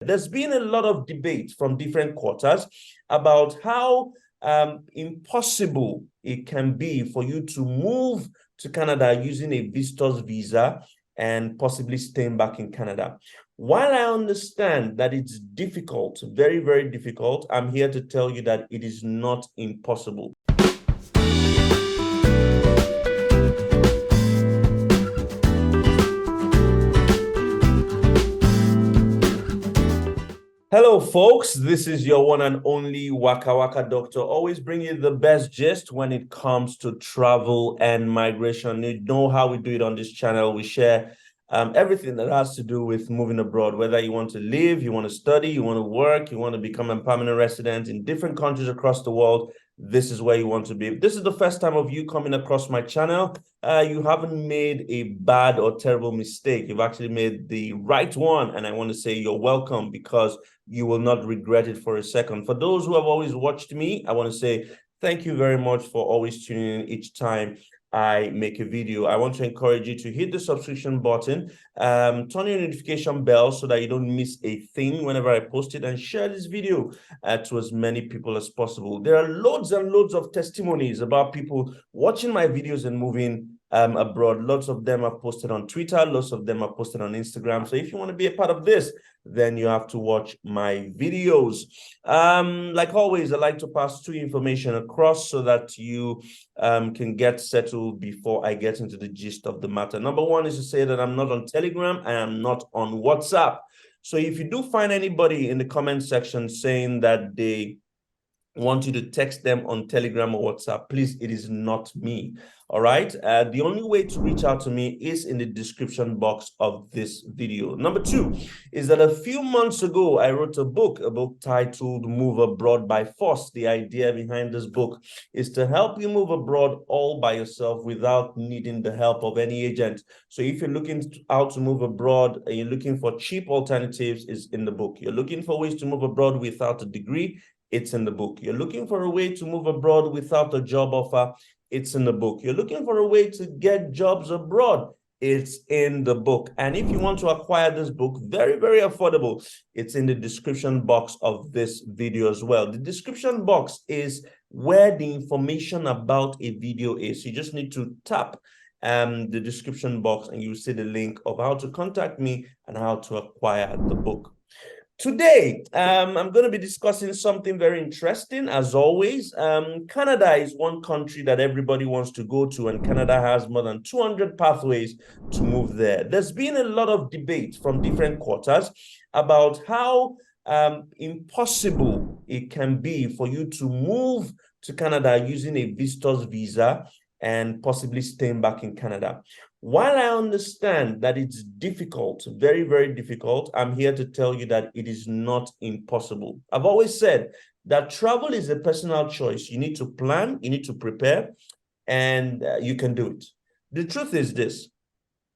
There's been a lot of debate from different quarters about how impossible it can be for you to move to Canada using a visitor's visa and possibly staying back in Canada. While I understand that it's difficult, very, very difficult, I'm here to tell you that it is not impossible. Hello, folks. This is your one and only WKa&x doctor. Always bring you the best gist when it comes to travel and migration. You know how we do it on this channel. We share everything that has to do with moving abroad, whether you want to live, you want to study, you want to work, you want to become a permanent resident in different countries across the world. This is where you want to be. If this is the first time of you coming across my channel, you haven't made a bad or terrible mistake. You've actually made the right one. And I want to say you're welcome, because you will not regret it for a second. For those who have always watched me, I want to say thank you very much for always tuning in each time I make a video. I want to encourage you to hit the subscription button, turn your notification bell so that you don't miss a thing whenever I post it, and share this video to as many people as possible. There are loads and loads of testimonies about people watching my videos and moving abroad. Lots of them are posted on Twitter, lots of them are posted on Instagram. So if you want to be a part of this, then you have to watch my videos. Like always, I like to pass two information across so that you can get settled before I get into the gist of the matter. Number one is to say that I'm not on Telegram, I am not on WhatsApp. So if you do find anybody in the comment section saying that they want you to text them on Telegram or WhatsApp, please, it is not me. All right. The only way to reach out to me is in the description box of this video. Number two is that a few months ago, I wrote a book titled Move Abroad by Force. The idea behind this book is to help you move abroad all by yourself without needing the help of any agent. So if you're looking out to move abroad and you're looking for cheap alternatives, it's in the book. You're looking for ways to move abroad without a degree, it's in the book. You're looking for a way to move abroad without a job offer, it's in the book. You're looking for a way to get jobs abroad, it's in the book. And if you want to acquire this book, very, very affordable, it's in the description box of this video as well. The description box is where the information about a video is. You just need to tap the description box and you see the link of how to contact me and how to acquire the book. Today, I'm going to be discussing something very interesting. As always, Canada is one country that everybody wants to go to, and Canada has more than 200 pathways to move there. There's been a lot of debate from different quarters about how impossible it can be for you to move to Canada using a visitor's visa and possibly staying back in Canada. While I understand that it's difficult, very, very difficult, I'm here to tell you that it is not impossible. I've always said that travel is a personal choice. You need to plan, you need to prepare, and you can do it. The truth is this: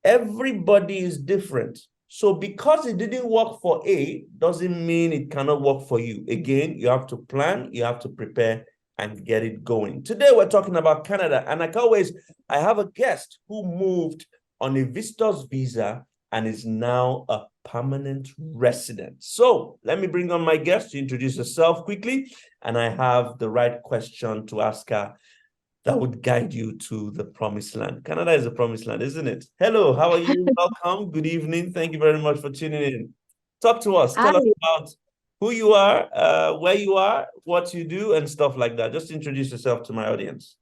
everybody is different. So because it didn't work for A, doesn't mean it cannot work for you. Again, you have to plan, you have to prepare, and get it going. Today, we're talking about Canada. And like always, I have a guest who moved on a visitor's visa and is now a permanent resident. So let me bring on my guest to introduce herself quickly. And I have the right question to ask her that would guide you to the promised land. Canada is a promised land, isn't it? Hello, how are you? Welcome. Good evening. Thank you very much for tuning in. Talk to us. Tell us about who you are, where you are, what you do, and stuff like that. Just introduce yourself to my audience.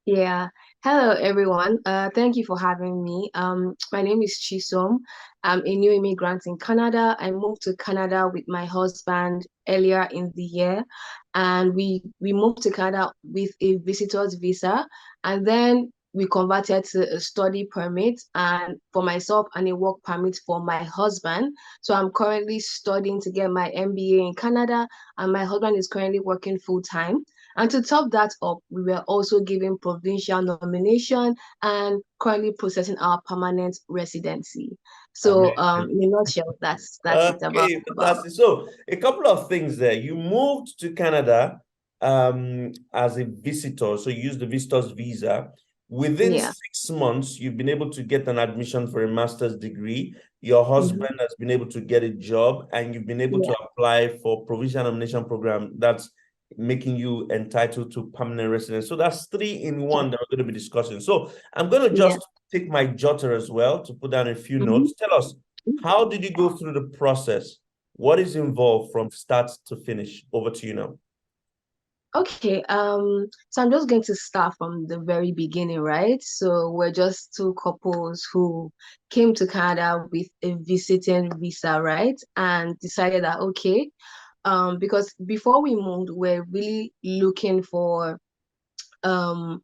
Yeah. Hello, everyone. Thank you for having me. My name is Chisom. I'm a new immigrant in Canada. I moved to Canada with my husband earlier in the year, and we moved to Canada with a visitor's visa, and then we converted to a study permit, and for myself, and a work permit for my husband. So I'm currently studying to get my MBA in Canada, and my husband is currently working full time. And to top that up, we were also given provincial nomination and currently processing our permanent residency. So, Amazing. in a nutshell, that's it Okay, about. fantastic. So a couple of things there. You moved to Canada as a visitor, so you used the visitor's visa. Within Yeah. 6 months, you've been able to get an admission for a master's degree. Your Mm-hmm. husband has been able to get a job, and you've been able to Yeah. apply for provincial nomination program that's making you entitled to permanent residence. So that's three in one that we're going to be discussing. So I'm going to Yeah. just take my jotter as well to put down a few Mm-hmm. notes. Tell us, how did you go through the process? What is involved from start to finish? Over to you now. Okay, so I'm just going to start from the very beginning, right? So we're just two couples who came to Canada with a visiting visa, right? And decided that, okay, because before we moved, we're really looking for um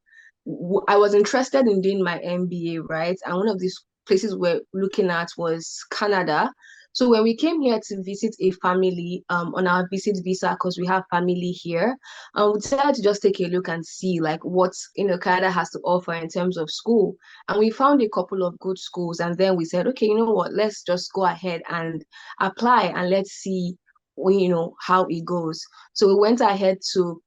I was interested in doing my MBA, right? And one of these places we're looking at was Canada. So when we came here to visit a family on our visit visa, because we have family here, we decided to just take a look and see like what Canada has to offer in terms of school. And we found a couple of good schools, and then we said, okay, you know what, let's just go ahead and apply and let's see how it goes. So we went ahead to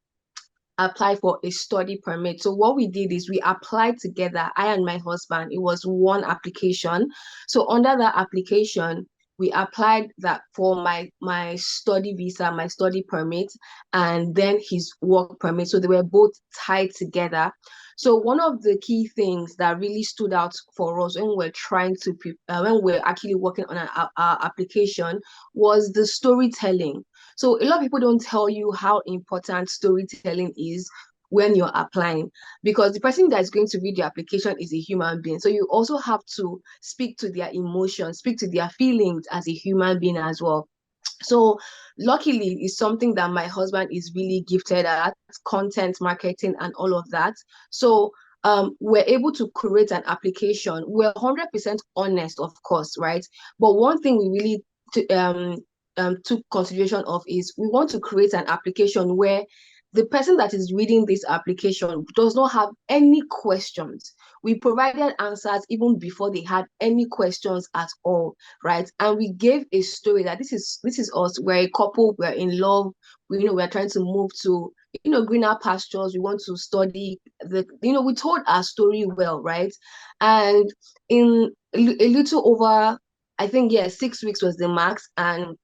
apply for a study permit. So what we did is we applied together, I and my husband. It was one application. So under that application, we applied that for my study visa, my study permit, and then his work permit. So they were both tied together. So one of the key things that really stood out for us when we're trying to when we're actually working on our application was the storytelling. So a lot of people don't tell you how important storytelling is when you're applying, because the person that is going to read your application is a human being. So you also have to speak to their emotions, speak to their feelings as a human being as well. So luckily, it's something that my husband is really gifted at, content marketing and all of that. So we're able to create an application. We're 100% honest, of course, right? But one thing we really took consideration of is we want to create an application where the person that is reading this application does not have any questions. We provided answers even before they had any questions at all, right? And we gave a story that this is us. We're a couple. We're in love. We're trying to move to greener pastures. We want to study we told our story well, right? And in a little over, I think, yeah, 6 weeks was the max, and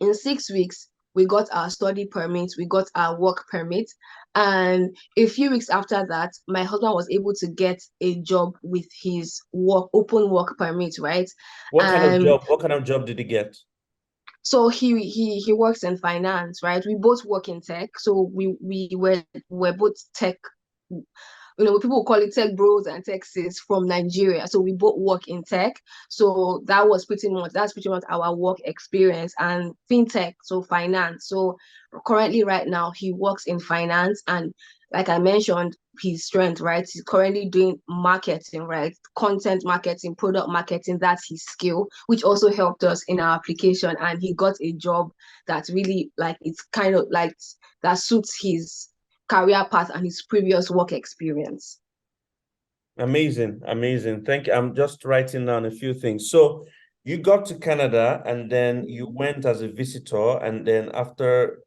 in 6 weeks we got our study permit, we got our work permit, and a few weeks after that my husband was able to get a job with his open work permit, right? What kind of And job? What kind of job did he get? so he works in finance, right? We both work in tech, so we're both tech. People call it tech bros and tech sis from Nigeria. So we both work in tech. So that's pretty much our work experience, and fintech, so finance. So currently right now he works in finance, and like I mentioned, his strength, right? He's currently doing marketing, right? Content marketing, product marketing, that's his skill, which also helped us in our application. And he got a job that's really like it's kind of like that suits his career path and his previous work experience. Amazing, amazing. Thank you. I'm just writing down a few things. So you got to Canada and then you went as a visitor, and then after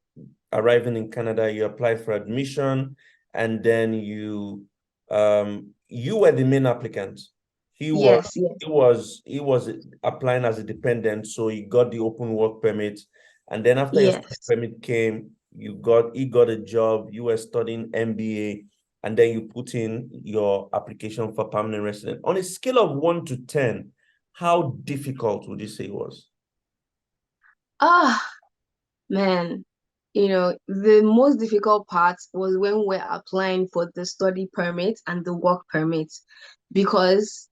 arriving in Canada, you applied for admission, and then you were the main applicant. He was Yes, yes, he was applying as a dependent, so he got the open work permit. And then after your study yes. permit came, he got a job, you were studying MBA, and then you put in your application for permanent resident. On a scale of 1 to 10, how difficult would you say it was? Ah, man. The most difficult part was when we're applying for the study permit and the work permit, because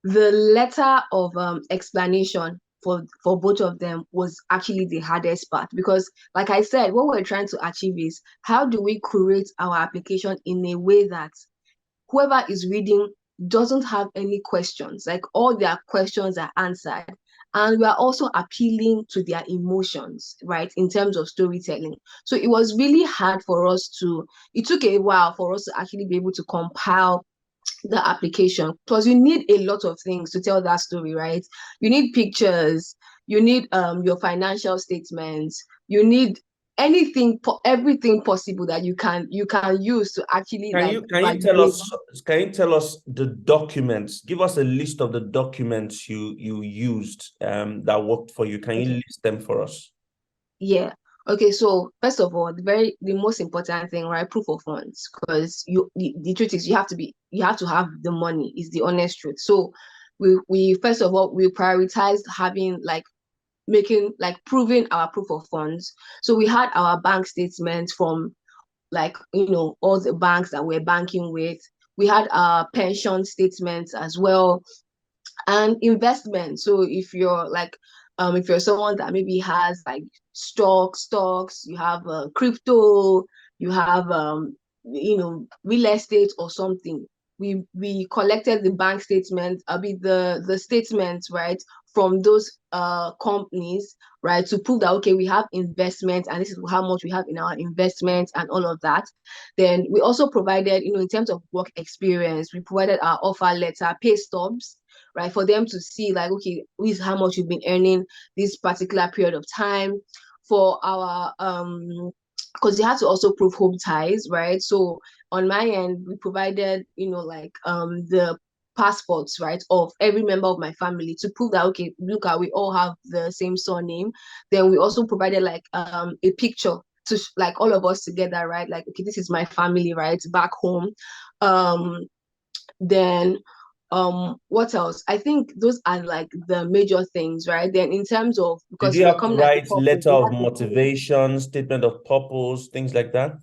the letter of explanation for both of them was actually the hardest part, because like I said, what we're trying to achieve is how do we create our application in a way that whoever is reading doesn't have any questions, like all their questions are answered. And we are also appealing to their emotions, right, in terms of storytelling. So it was really hard for us it took a while for us to actually be able to compile the application, because you need a lot of things to tell that story, right? You need pictures, you need your financial statements, you need everything possible that you can use to actually Can like you validate. tell us the documents? Give us a list of the documents you used that worked for you. Can you Okay. list them for us? Yeah. Okay, so first of all, the most important thing, right? Proof of funds. Because the truth is you have to have the money, is the honest truth. So we first of all we prioritized having like making like proving our proof of funds. So we had our bank statements from like all the banks that we're banking with. We had our pension statements as well, and investment. So if you're someone that maybe has like stocks, you have crypto, you have real estate or something. We collected the bank statements, I mean the statements, right, from those companies, right, to prove that okay, we have investments and this is how much we have in our investments and all of that. Then we also provided, in terms of work experience, we provided our offer letter, pay stubs, right, for them to see like, okay, this is how much you've been earning this particular period of time. For our because you have to also prove home ties, right? So on my end, we provided, the passports, right, of every member of my family to prove that okay, look at we all have the same surname. Then we also provided like a picture to like all of us together, right? Like, okay, this is my family, right, back home. Then what else? I think those are like the major things, right? Then in terms of, Did because you we're have to coming as a write couple, letter we of have to prove. motivation, statement of purpose, things like that?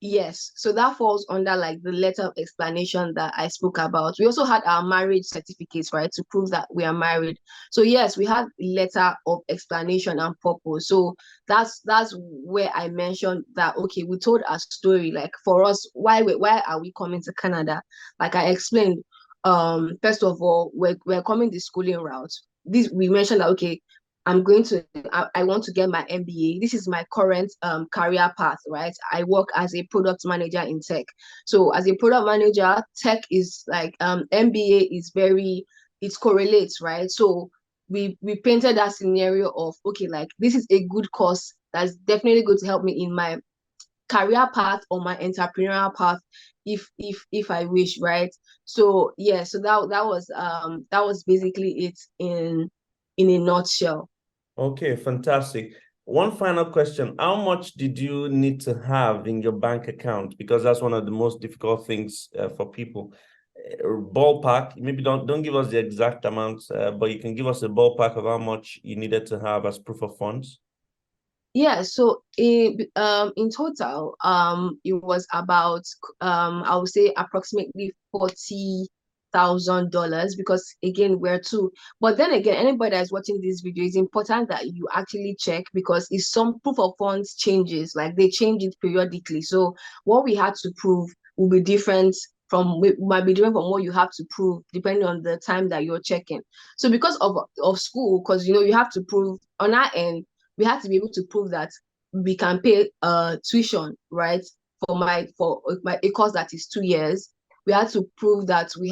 Yes, so that falls under like the letter of explanation that I spoke about. We also had our marriage certificates, right, to prove that we are married. So yes, we had letter of explanation and purpose. So that's where I mentioned that okay, we told our story. Like for us, why are we coming to Canada? Like I explained, first of all, we're coming the schooling route. This we mentioned that okay, I want to get my MBA. This is my current career path, right? I work as a product manager in tech. So as a product manager, tech is like MBA is very, it correlates, right? So we painted that scenario of okay, like this is a good course that's definitely going to help me in my career path or my entrepreneurial path if I wish, right? So yeah, so that was basically it in a nutshell. Okay, fantastic. One final question. How much did you need to have in your bank account? Because that's one of the most difficult things for people. Ballpark, maybe don't give us the exact amount, but you can give us a ballpark of how much you needed to have as proof of funds. Yeah, so in total, it was about I would say approximately $40,000, because again we're two. But then again, anybody that's watching this video, it's important that you actually check, because if some proof of funds changes, like they change it periodically. So what we had to prove will be different might be different from what you have to prove depending on the time that you're checking. So because of school, because you have to prove on our end, we had to be able to prove that we can pay tuition, right? For my a course that is 2 years. We had to prove that we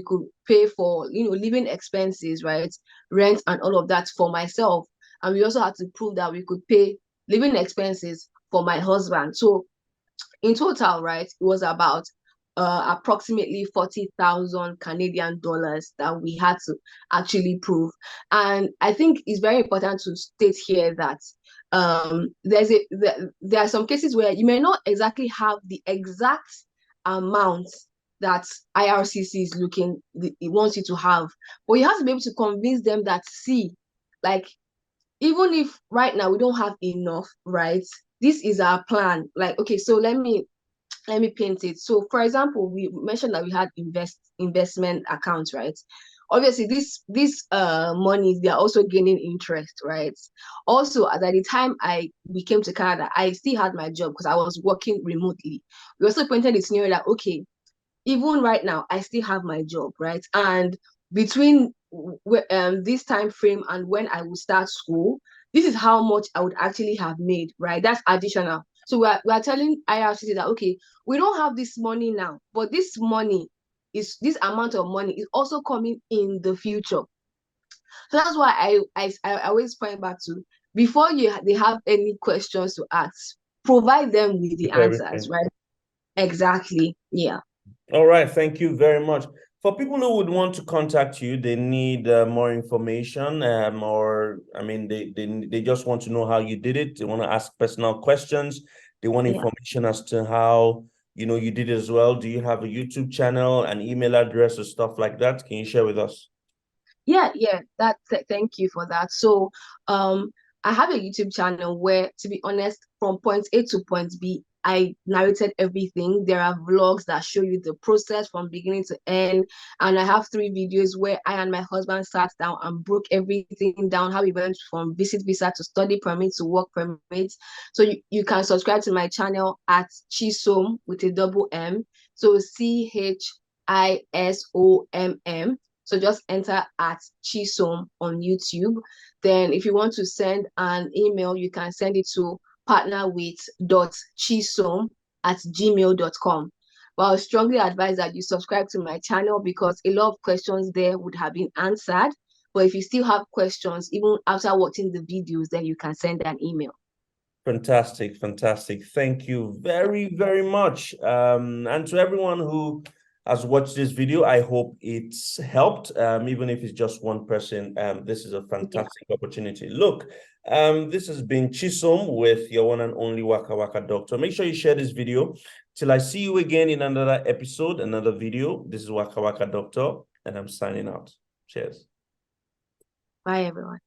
could pay for living expenses, right? Rent and all of that for myself. And we also had to prove that we could pay living expenses for my husband. So in total, right, it was about approximately 40,000 Canadian dollars that we had to actually prove. And I think it's very important to state here that there are some cases where you may not exactly have the exact amount that IRCC is looking, it wants you to have, but you have to be able to convince them that, see, like, even if right now we don't have enough, right? This is our plan. Like, okay, so let me paint it. So, for example, we mentioned that we had investment accounts, right? Obviously, this money, they are also gaining interest, right? Also, at the time we came to Canada, I still had my job because I was working remotely. We also painted the scenario that okay, even right now, I still have my job, right? And between this time frame and when I will start school, this is how much I would actually have made, right? That's additional. So we're telling IRCC that okay, we don't have this money now, but this amount of money is also coming in the future. So that's why I always point back to before they have any questions to ask, provide them with the With answers, everything. right? Exactly. Yeah. All right, thank you very much. For people who would want to contact you, they need more information, or I mean, they just want to know how you did it. They want to ask personal questions. They want Yeah. information as to how you did it as well. Do you have a YouTube channel, an email address, or stuff like that? Can you share with us? Yeah, thank you for that. So, I have a YouTube channel where, to be honest, from point A to point B, I narrated everything. There are vlogs that show you the process from beginning to end, and I have 3 videos where I and my husband sat down and broke everything down, how we went from visit visa to study permit to work permit. So you can subscribe to my channel at Chisom with a double M. So CHISOMM. So just enter at Chisom on YouTube. Then if you want to send an email, you can send it to partnerwith.chisom@gmail.com. But I strongly advise that you subscribe to my channel because a lot of questions there would have been answered. But if you still have questions, even after watching the videos, then you can send an email. Fantastic, fantastic. Thank you very, very much. And to everyone who has watched this video, I hope it's helped. Even if it's just one person, this is a fantastic opportunity. Look, this has been Chisom with your one and only WKa&x doctor. Make sure you share this video. Till I see you again in another episode, another video. This is WKa&x doctor, and I'm signing out. Cheers. Bye, everyone.